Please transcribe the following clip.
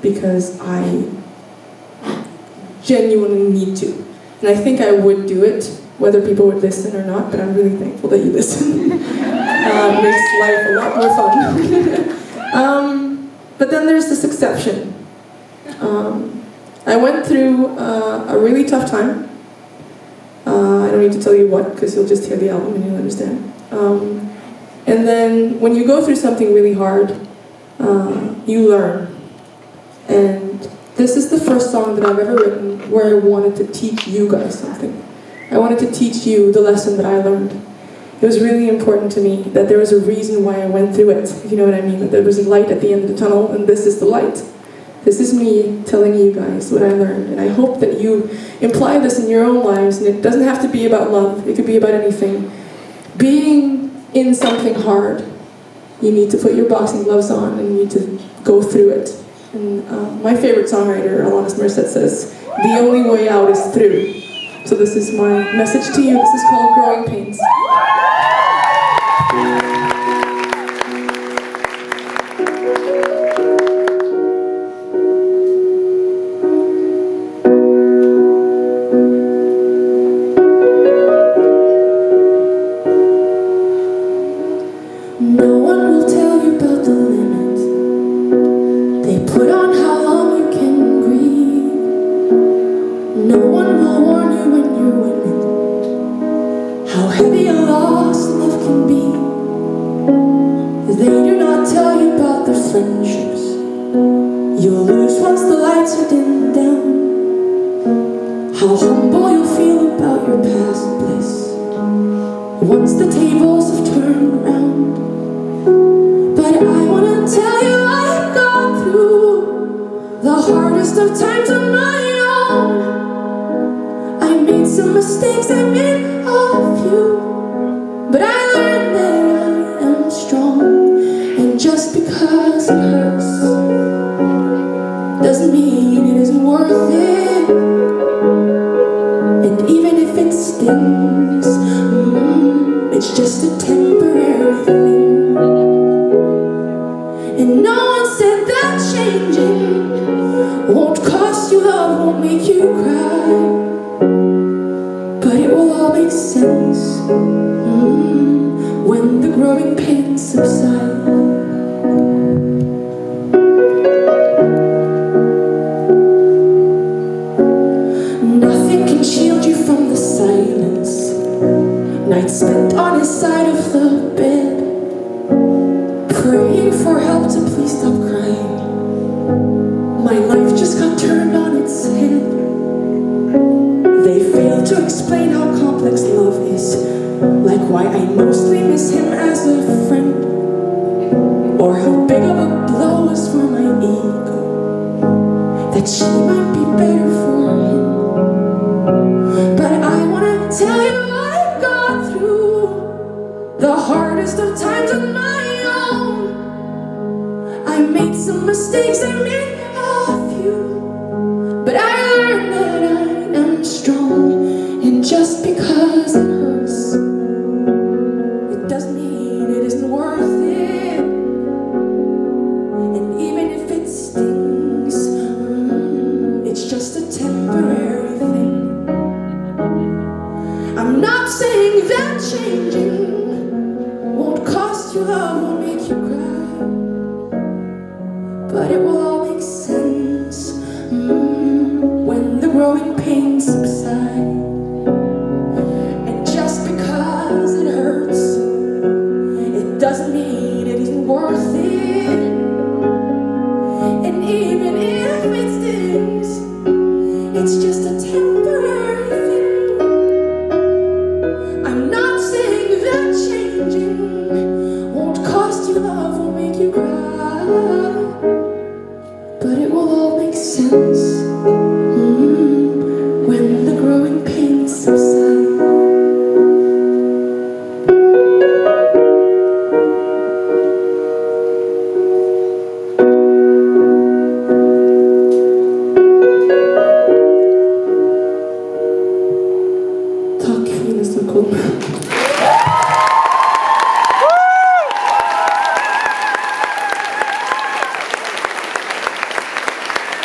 because I genuinely need to. And I think I would do it, whether people would listen or not, but I'm really thankful that you listen. Makes life a lot more fun. But then there's this exception. I went through a really tough time. I don't need to tell you what, because you'll just hear the album and you'll understand. And then when you go through something really hard, you learn. And this is the first song that I've ever written where I wanted to teach you guys something. I wanted to teach you the lesson that I learned. It was really important to me that there was a reason why I went through it, if you know what I mean, that there was a light at the end of the tunnel, and this is the light. This is me telling you guys what I learned, and I hope that you imply this in your own lives, and it doesn't have to be about love, it could be about anything. Being in something hard, you need to put your boxing gloves on, and you need to go through it. And my favorite songwriter, Alanis Morissette, says, the only way out is through. So this is my message to you. This is called Growing Pains. No one will tell you about the limits they put on how long you can grieve. No one will warn you when you're winning how heavy a lost love can be. They do not tell you about the friendships you'll lose once the lights are dimmed down. How humble you'll feel about your past bliss once the tables have turned around. But I wanna tell you I've gone through the hardest of times on my own. I made some mistakes, I made a few, but I learned that I am strong. And just because it hurts doesn't mean it isn't worth it. And even if it stings, it's just a temporary thing. And no one said that changing won't cost you love, won't make you cry. But it will all make sense when the growing pains subside. Nothing can shield you from the silence. Nights spent on his side of the bed, praying for help to please stop crying. My life just got turned on its head. They fail to explain how complex love is, like why I mostly miss him as a friend, or how big of a blow is for my ego that she might be better for him. But I wanna tell you I've gone through the hardest of times on my own. I made some mistakes, I made a few, but I learned that I am strong. And just because it hurts, it doesn't mean it isn't worth it. And even if it stings, it's just a temporary thing. I'm not saying that changing won't cost you love, won't make you cry, but it will all make sense when the growing pains subside. And just because it hurts, it doesn't mean it isn't worth it. And even if it stings, it's just a temporary thing. I'm not saying that changing won't cost you love, won't make you cry, but it will all make sense